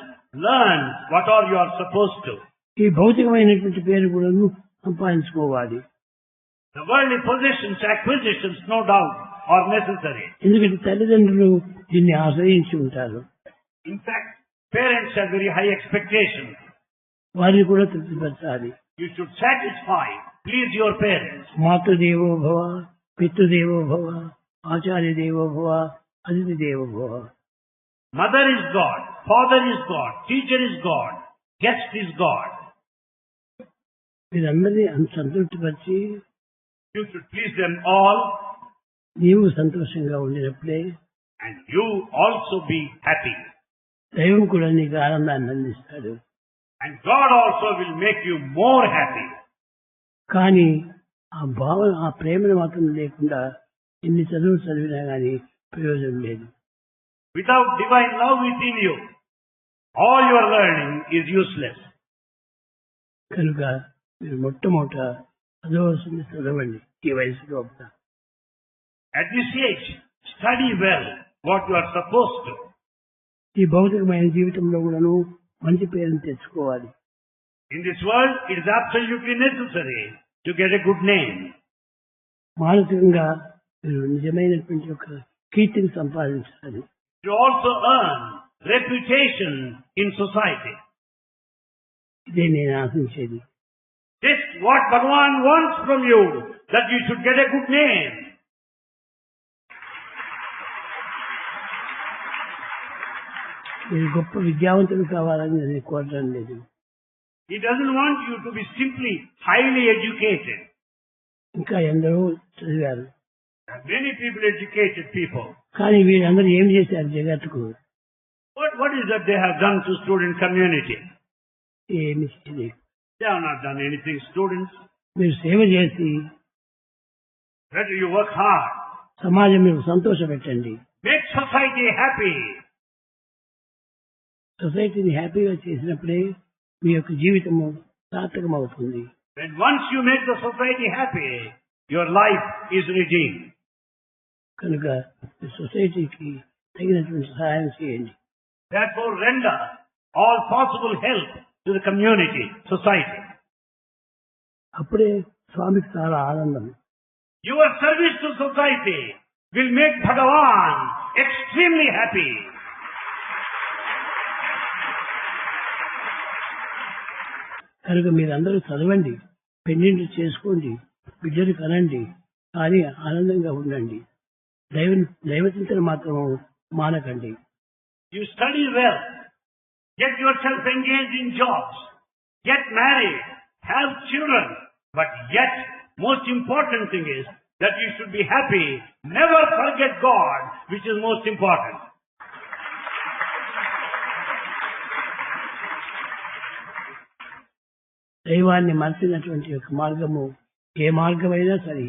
learn what all you are supposed to. ఈ భౌతికమైనటువంటి పేరు కూడాను సంపాదించుకోవాలి. The worldly possessions, acquisitions, no doubt, are necessary. ఎందుకంటే తల్లిదండ్రులు దీన్ని ఆశ్రయించి ఉంటారు. In fact, parents have very high expectations. వారిని కూడా తృప్తిపరచాలి. You should satisfy, please your parents. మాతృదేవో భవ, పితృదేవో భవ, ఆచార్య దేవో భవ, అతిథి దేవో భవ. Mother is God, father is God, teacher is God, guest is God. వీరందరినీ సంతృప్తిపరిచి You should please them all నీవు సంతోషంగా ఉండినప్పుడే and you also be happy. దైవం కూడా నీకు ఆనందాన్ని అందిస్తాడు. And God also will make you more happy. కానీ ఆ భావన, ఆ ప్రేమను మాత్రం లేకుండా ఎన్ని చదువులు చదివినా కానీ ప్రయోజనం లేదు. Without divine love within you, all your learning is useless. కనుక మీరు మొట్టమొదట చదవలసింది చదవండి. ఈ వయసులో At this age, study well what you are supposed to. ఈ భౌతికమైన జీవితంలో కూడాను మంచి పేరును తెచ్చుకోవాలి. In this world, it is absolutely necessary to get a good name. మానసికంగా మీరు నిజమైనటువంటి ఒక కీర్తిని సంపాదించాలి. You also earn reputation in society. ఇదే నేను ఆశించేది. Just what Bhagavan wants from you, that you should get a good name. మీరు గొప్ప విద్యావంతులు కావాలని నేను కోరడం లేదు. He doesn't want you to be simply highly educated. ఇంకా ఎందరో చదివారు. There are many people, educated people. కానీ వీళ్ళందరూ ఏం చేశారు జగత్తుకు? What is that they have done to student community? ఏమి చేయలేదు. They have not done anything, students. మీరు సేవ చేసి Better you work hard. సమాజం మీరు సంతోషపెట్టండి. Make society happy. సొసైటీని హ్యాపీగా చేసినప్పుడే మీ యొక్క జీవితము సార్థకం అవుతుంది. When once you make the society happy, your life is redeemed. కనుక ఈ సొసైటీకి తగినటువంటి సహాయం చేయండి. Therefore, render all possible help to the community, society. అప్పుడే స్వామికి చాలా ఆనందం. Your service to society will make Bhagavan extremely happy. కనుక మీరందరూ చదవండి, పెళ్లిళ్ళు చేసుకోండి, బిడ్డలు కనండి, కానీ ఆనందంగా ఉండండి. దైవచింతన మాత్రం మానకండి. You study well, get yourself engaged in jobs, get married, have children, but yet most important thing is that you should be happy. Never forget God, which is most important. దైవాన్ని మరచినటువంటి యొక్క మార్గము ఏ మార్గమైనా సరే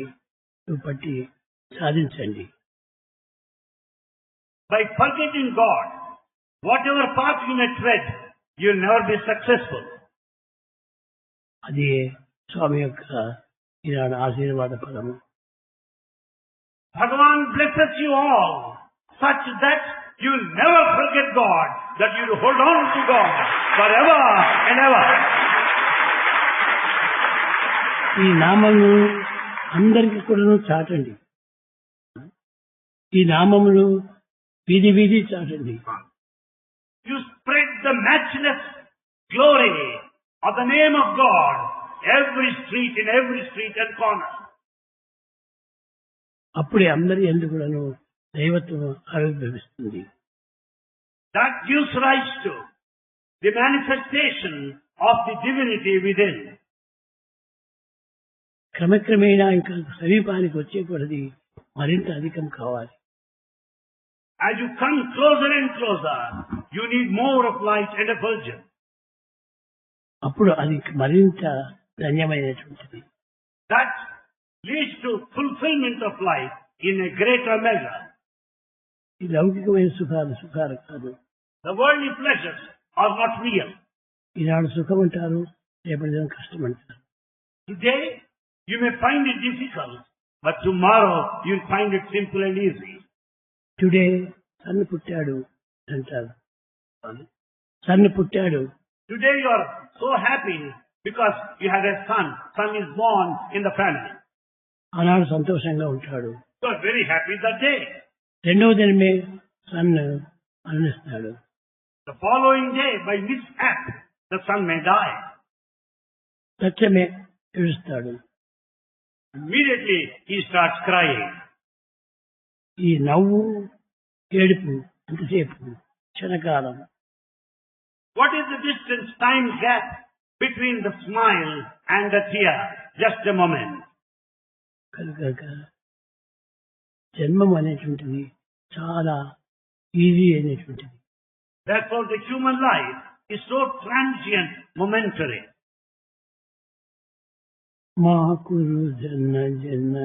నువ్వు పట్టి సాధించండి. By forgetting God, whatever path you may tread, you will never be successful. అది స్వామి యొక్క ఈనాడు ఆశీర్వాద ఫలము. Bhagavan blesses you all such that you will never forget God, that you will hold on to God forever and ever. ఈ నామమును అందరికీ కూడా చాటండి. ఈ నామమును వీధి వీధి చాటండి. You spread the matchless glory of the name of God every street, in every street and corner. అప్పుడే అందరి యందు కూడాను దైవత్వం ఆవిర్భవిస్తుంది. That gives rise to the manifestation of the divinity within. క్రమక్రమేణా ఇంకా సమీపానికి వచ్చే కొలది మరింత అధికం కావాలి. As you come closer and closer, you need more of light and effulgence. అప్పుడు అది మరింత ధన్యమైనటువంటిది. That leads to fulfillment of life in a greater measure. ఈ లౌకికమైన సుఖాలు కాదు. The worldly pleasures are not real. ఈనాడు సుఖం అంటారు, రేపటి దినం కష్టం అంటారు. Today, you may find it difficult, but tomorrow you'll find it simple and easy. Today son పుట్టాడు అంటారు. సన్ను పుట్టాడు. Today you are so happy because you had a son. Son is born in the family. ఆనాడు సంతోషంగా ఉంటాడు. You are very happy that day. రెండవ దినమే సన్ను మరణిస్తాడు. The following day, by mishap, the son may die. సత్యమే ఏడుస్తాడు. Immediately he starts crying. ఈ నవ్వు ఏడుపు అంతసేపు క్షణకాలం. What is the distance, time gap between the smile and the tear? Just a moment. కనుక జన్మం అనేటువంటిది చాలా ఈజీ అనేటువంటిది. Therefore the human life is so transient, momentary. మాకురు జన్న జన్న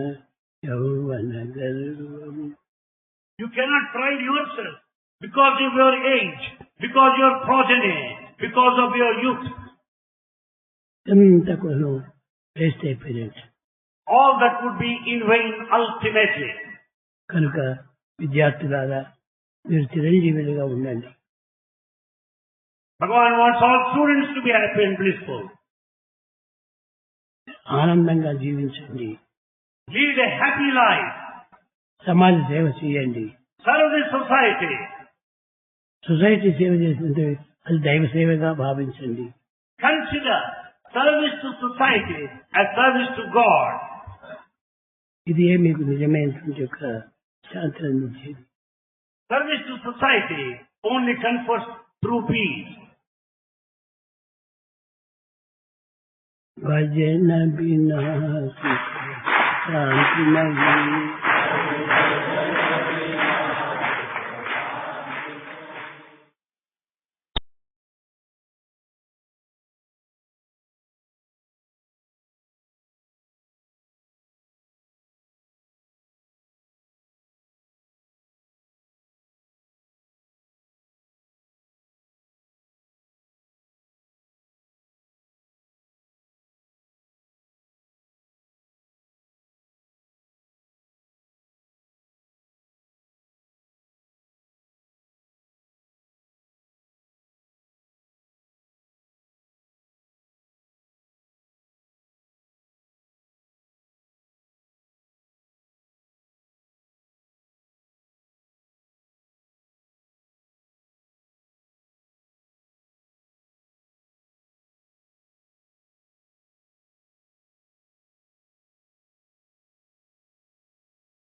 యౌవన గర్వం. You cannot pride yourself because of your age, because your progeny, because of your youth. ఎంత కొను waste అయిపోయినట్టు. All that would be in vain ultimately. కనుక విద్యార్థులారా మీరు చిరంజీవులుగా ఉండండి. Bhagavan wants all students to be happy and blissful. ఆనందంగా జీవించండి. Lead a happy life. సమాజ సేవ చేయండి. Serve the society. సొసైటీ సేవ చేస్తుంటే అది దైవ సేవగా భావించండి. Consider service to society as service to God. ఇది మీకు నిజమైనటువంటి యొక్క శాంతిని అందించేది. Service to society only confers true peace. భజన బినా శాంతి నహీ.